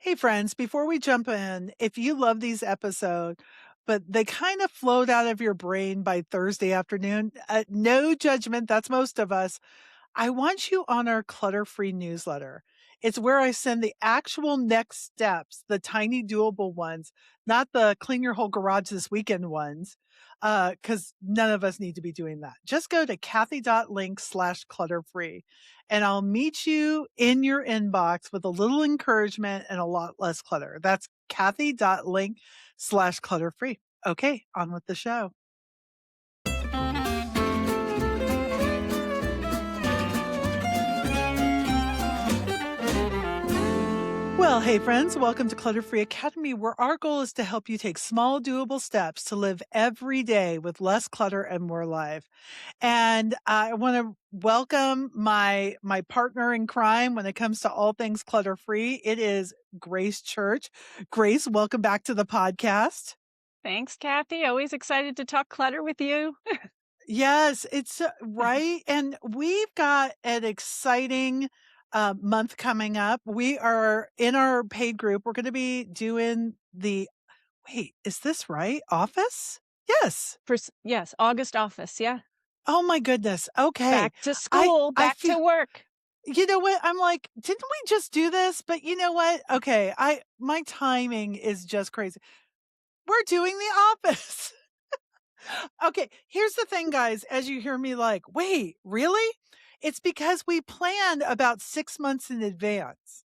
Hey, friends, before we jump in, if you love these episodes, but they kind of float out of your brain by Thursday afternoon, no judgment. That's most of us. I want you on our clutter free newsletter. It's where I send the actual next steps, the tiny doable ones, not the clean your whole garage this weekend ones, because none of us need to be doing that. Just go to Kathi.link/clutter free and I'll meet you in your inbox with a little encouragement and a lot less clutter. That's Kathi.link/clutter free. Okay, on with the show. Well, hey friends, welcome to Clutter Free Academy, where our goal is to help you take small, doable steps to live every day with less clutter and more life. And I want to welcome my partner in crime when it comes to all things clutter free. It is Grace Church. Grace, welcome back to the podcast. Thanks, Kathy. Always excited to talk clutter with you. Yes, it's right. And we've got an exciting month coming up. We are in our paid group. We're going to be doing wait, is this right? Office? Yes. Yes, August office. Yeah. Oh my goodness. Okay. Back to I, school, I back feel, to work. you know what? I'm like, didn't we just do this? But you know what? Okay. My timing is just crazy. We're doing the office. Okay, here's the thing, guys. As you hear me like, wait, really? It's because we planned about 6 months in advance.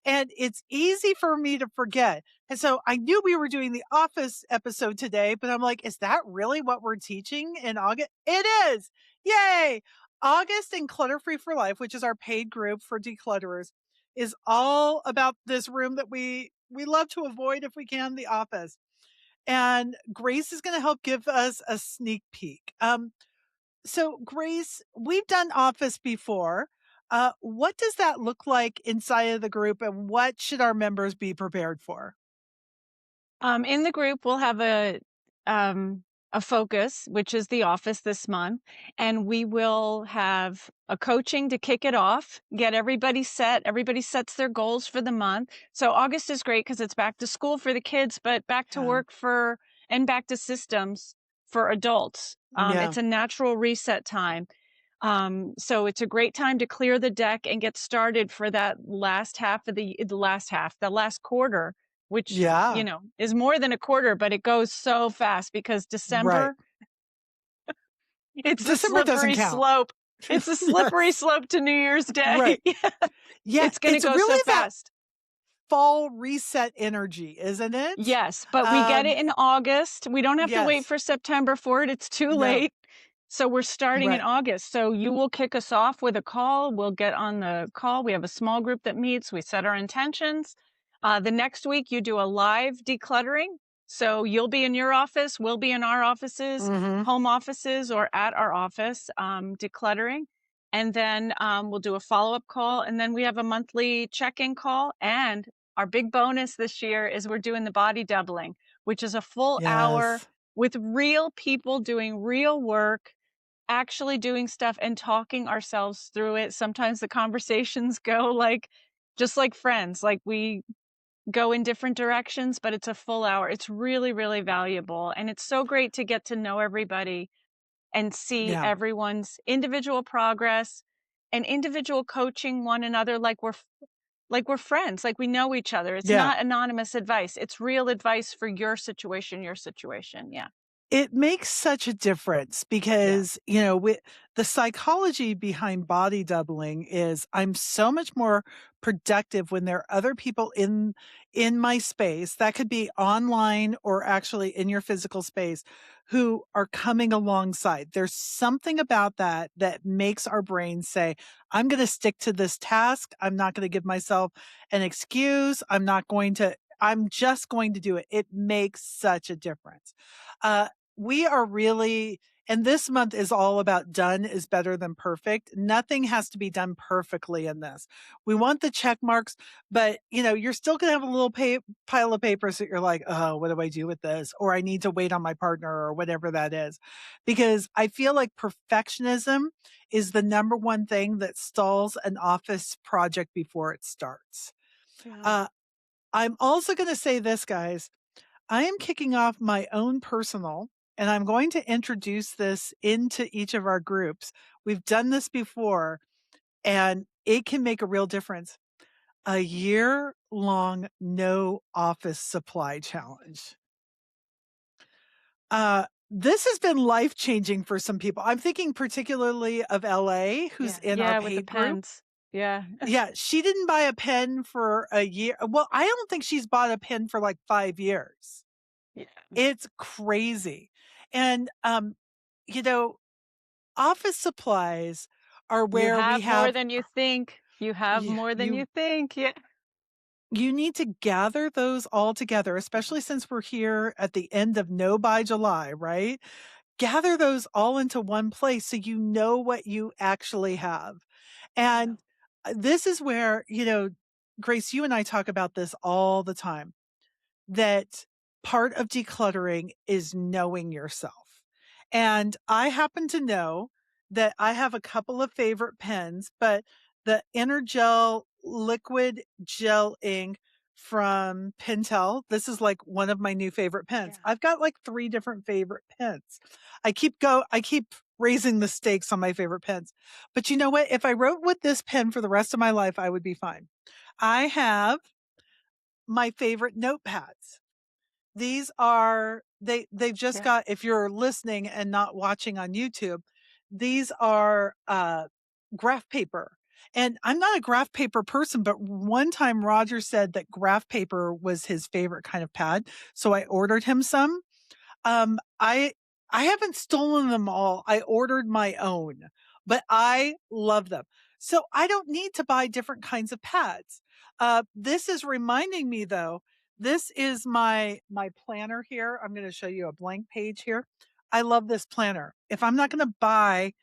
And it's easy for me to forget. And so I knew we were doing the office episode today, but I'm like, is that really what we're teaching in August? It is. Yay. August and Clutter Free for Life, which is our paid group for declutterers, is all about this room that we love to avoid if we can, the office. And Grace is going to help give us a sneak peek. So Grace, we've done Office before. What does that look like inside of the group, and what should our members be prepared for? In the group, we'll have a focus, which is the office this month, and we will have a coaching to kick it off, get everybody set. Everybody sets their goals for the month. So August is great because it's back to school for the kids, but back to Yeah. work and back to systems for adults. Yeah. It's a natural reset time. So it's a great time to clear the deck and get started for that last half of the last quarter, which, Yeah. is more than a quarter, but it goes so fast because Right. December, it's a December doesn't slippery count. slope. It's a slippery Yes. slope to New Year's Day. Right. Yeah. It's going to It's go so really that fast. fall reset energy, isn't it? Yes, but we get Um, it in August. We don't have to wait yes. for September for it. It's too No. late. So we're starting in Right. August. So you will kick us off with a call. We'll get on the call. We have a small group that meets. We set our intentions. The next week you do a live decluttering. So you'll be in your office. We'll be in our offices, Mm-hmm. home offices, or at our office, decluttering. And then we'll do a follow-up call. And then we have a monthly check-in call. And our big bonus this year is we're doing the body doubling, which is a full hour Yes. with real people doing real work, actually doing stuff and talking ourselves through it. Sometimes the conversations go just like friends, like we go in different directions, but it's a full hour. It's really, really valuable. And it's so great to get to know everybody and see Yeah. everyone's individual progress and individual coaching one another like we're friends, like we know each other. It's Yeah. not anonymous advice. It's real advice for your situation. Yeah. It makes such a difference Yeah. because, the psychology behind body doubling is I'm so much more productive when there are other people in my space. That could be online or actually in your physical space who are coming alongside. There's something about that that makes our brain say, I'm going to stick to this task. I'm not going to give myself an excuse. I'm just going to do it. It makes such a difference. We are really, and this month is all about done is better than perfect. Nothing has to be done perfectly in this. We want the check marks, but you're still going to have a little pile of papers that you're like, oh, what do I do with this? Or I need to wait on my partner or whatever that is. Because I feel like perfectionism is the number one thing that stalls an office project before it starts. Yeah. Uh, I'm also gonna say this, guys. I am kicking off my own personal, and I'm going to introduce this into each of our groups. We've done this before, and it can make a real difference. A year-long no office supply challenge. This has been life-changing for some people. I'm thinking particularly of LA, who's Yeah. in our Yeah, with the paid group. pens. Yeah. Yeah, she didn't buy a pen for a year. Well, I don't think she's bought a pen for like 5 years. Yeah. It's crazy. And, you know, office supplies are You where we have more have than you think. You have you more than you you think. Yeah. you need to gather those all together, especially since we're here at the end of No Buy July, right? Gather those all into one place so you know what you actually have. Yeah. And, this is where, Grace, you and I talk about this all the time, that part of decluttering is knowing yourself. And I happen to know that I have a couple of favorite pens, but the Energel liquid gel ink from Pentel, this is like one of my new favorite pens. Yeah. I've got like 3 different favorite pens. I keep raising the stakes on my favorite pens. But you know what? If I wrote with this pen for the rest of my life, I would be fine. I have my favorite notepads. They've just Yeah. got, if you're listening and not watching on YouTube, these are graph paper. And I'm not a graph paper person, but one time Roger said that graph paper was his favorite kind of pad. So I ordered him some. Um, I I haven't stolen them all. I ordered my own, but I love them. So I don't need to buy different kinds of pads. This is reminding me though, this is my planner here. I'm going to show you a blank page here. I love this planner. If I'm not going to buy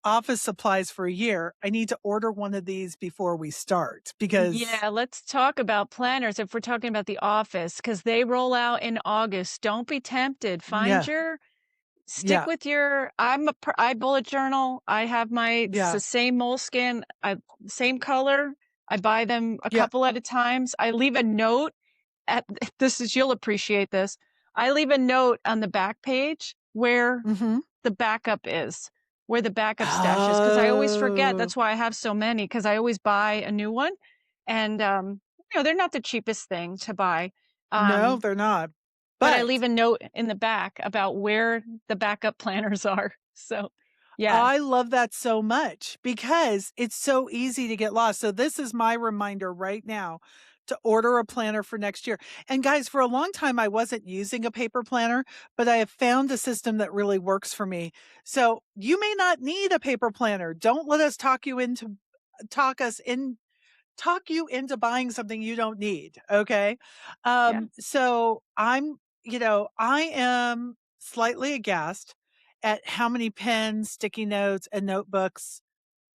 office supplies for a year, I need to order one of these before we start because Yeah, let's talk about planners if we're talking about the office because they roll out in August. Don't be tempted. yeah, Stick yeah, with your I bullet journal. I have it's yeah, the same moleskin, same color. I buy them a yeah. couple at a times. I leave a note at you'll appreciate this. I leave a note on the back page where Hmm. the backup is, where the backup stash is, because I always forget. Oh, That's why I have so many, because I always buy a new one. And, they're not the cheapest thing to buy. no, Um, they're not. but I leave But a note in the back about where the backup planners are. So, yeah, I love that so much because it's so easy to get lost. So this is my reminder right now to order a planner for next year. And guys, for a long time I wasn't using a paper planner, but I have found a system that really works for me. So you may not need a paper planner. Don't let us talk us in talk you into buying something you don't need. Okay. yeah. So I am slightly aghast at how many pens, sticky notes, and notebooks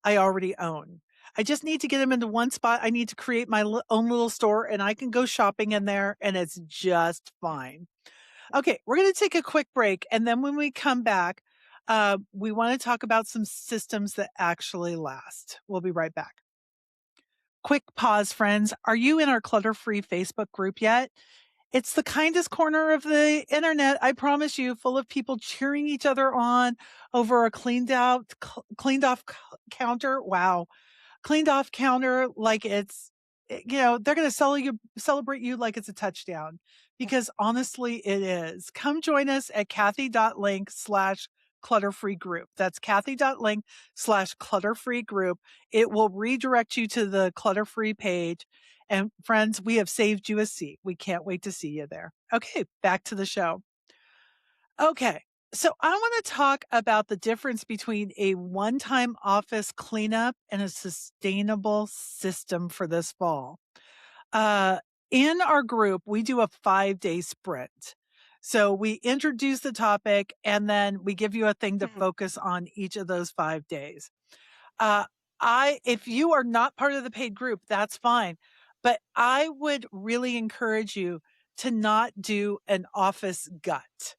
I already own. I just need to get them into one spot. I need to create my own little store and I can go shopping in there and it's just fine. Okay. We're going to take a quick break. And then when we come back, we want to talk about some systems that actually last. We'll be right back. Quick pause, friends. Are you in our clutter free Facebook group yet? It's the kindest corner of the internet, I promise you, full of people cheering each other on over a cleaned off counter. Wow. Cleaned off counter like they're going to celebrate you like it's a touchdown because honestly it is. Come join us at Kathy.link/clutter-free group. That's Kathy.link/clutter-free group. It will redirect you to the clutter free page. And friends, we have saved you a seat. We can't wait to see you there. Okay, back to the show. Okay. So I want to talk about the difference between a one-time office cleanup and a sustainable system for this fall. Uh, in our group, we do a 5-day sprint. So we introduce the topic and then we give you a thing to Hmm. focus on each of those 5 days. Uh, if you are not part of the paid group, that's fine. But I would really encourage you to not do an office gut.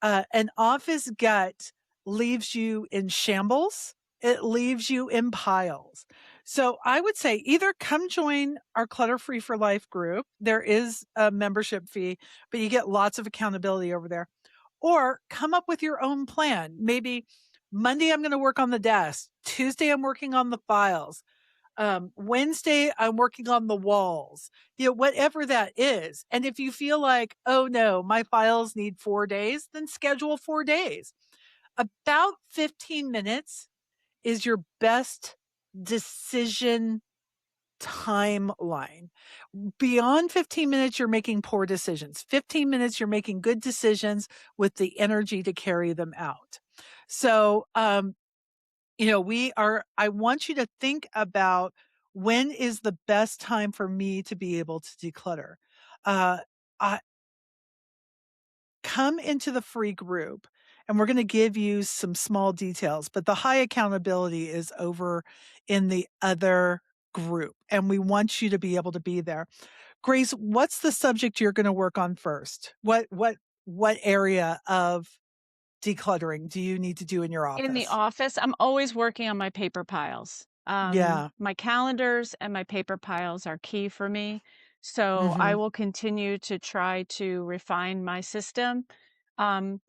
An office gut leaves you in shambles. It leaves you in piles. So I would say either come join our Clutter Free for Life group. There is a membership fee, but you get lots of accountability over there. Or come up with your own plan. Maybe Monday, I'm going to work on the desk. Tuesday, I'm working on the files. Wednesday, I'm working on the walls, whatever that is. And if you feel like, oh no, my files need 4 days, then schedule 4 days. About 15 minutes is your best decision timeline. Beyond 15 minutes, you're making poor decisions. 15 minutes, you're making good decisions with the energy to carry them out. So, I want you to think about when is the best time for me to be able to declutter. Uh, I come into the free group and we're going to give you some small details, but the high accountability is over in the other group and we want you to be able to be there. Grace, what's the subject you're going to work on first? What area of decluttering do you need to do in your In the office? office, I'm always working on my paper piles. Yeah. My calendars and my paper piles are key for me. So I Mhm. will continue to try to refine my system. Um,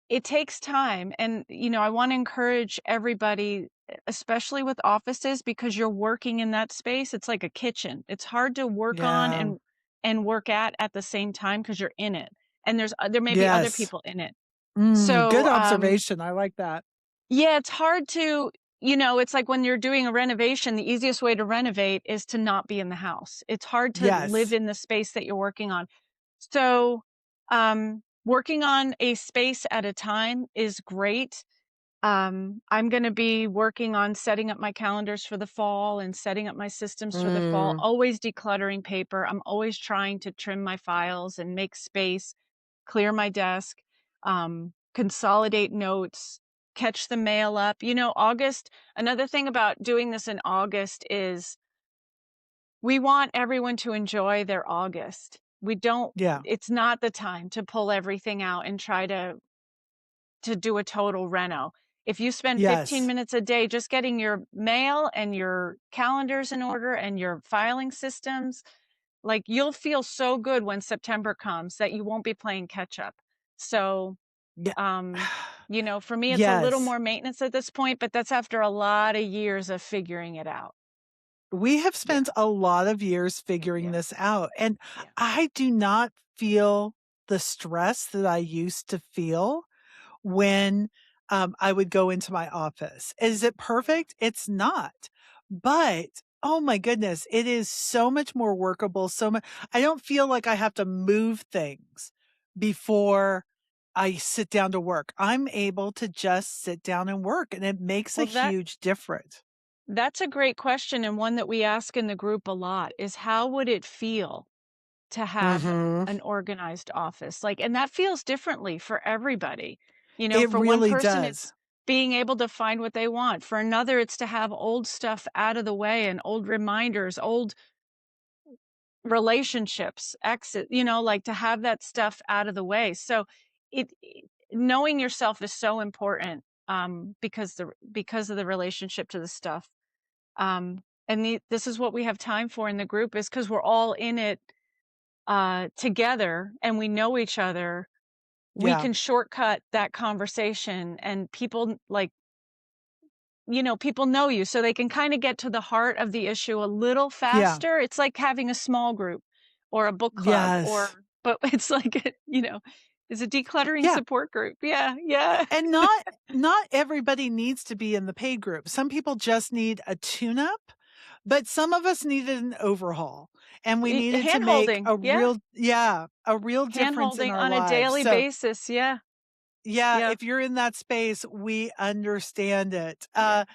it takes time. And, I want to encourage everybody, especially with offices, because you're working in that space. It's like a kitchen. It's hard to work on Yeah. and work at the same time because you're in it. And there may be other Yes. people in it. Good So, observation. I like that. yeah, it's hard to it's like when you're doing a renovation, the easiest way to renovate is to not be in the house. It's hard to live Yes. in the space that you're working on. So, working on a space at a time is great. I'm gonna be working on setting up my calendars for the fall and setting up my systems for the fall, Mm. always decluttering paper. I'm always trying to trim my files and make space, clear my desk, consolidate notes, catch the mail up. August, another thing about doing this in August is we want everyone to enjoy their August. We don't, Yeah. it's not the time to pull everything out and try to do a total reno. If you spend 15 Yes. minutes a day just getting your mail and your calendars in order and your filing systems, like you'll feel so good when September comes that you won't be playing catch up. So, Yeah. um, for me, it's a little Yes. more maintenance at this point, but that's after a lot of years of figuring it out. We have Yeah, spent a lot of years figuring yeah, this out, and yeah. I do not feel the stress that I used to feel when, I would go into my office. Is it perfect? It's not. But, oh my goodness, it is so much more workable, so much. I don't feel like I have to move things before I sit down to work. I'm able to just sit down and work, and it makes a Well, huge difference. that's a great question and one that we ask in the group a lot is how would it feel to have Mhm. an organized office? Like, and that feels differently for everybody. It For one really person, does. it's being able to find what they want. For another, it's to have old stuff out of the way and old reminders, old relationships, exit, like to have that stuff out of the way. So knowing yourself is so important because of the relationship to the stuff. And this is what we have time for in the group is because we're all in it together and we know each other, we Yeah. can shortcut that conversation and people people know you so they can kind of get to the heart of the issue a little Yeah. faster. It's like having a small group or a book club Yes. but it's like, it's a decluttering Yeah. support group. Yeah, yeah. And not everybody needs to be in the paid group. Some people just need a tune up, but some of us needed an overhaul and we needed to Hand make holding. Yeah. a real Hand difference in holding our on a lives. daily So, basis. Yeah. yeah, Yeah. if you're in that space, we understand it. Yeah.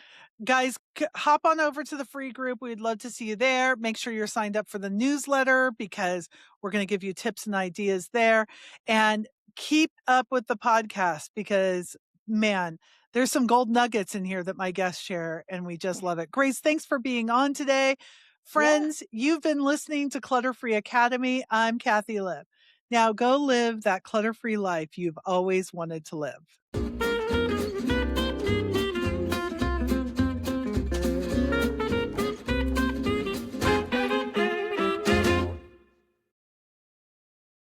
Guys, hop on over to the free group. We'd love to see you there. Make sure you're signed up for the newsletter because we're going to give you tips and ideas there. And keep up with the podcast because, man, there's some gold nuggets in here that my guests share, and we just love it. Grace, thanks for being on today. Yeah. Friends, you've been listening to Clutter Free Academy. I'm Kathi Lipp. Now go live that clutter free life you've always wanted to live.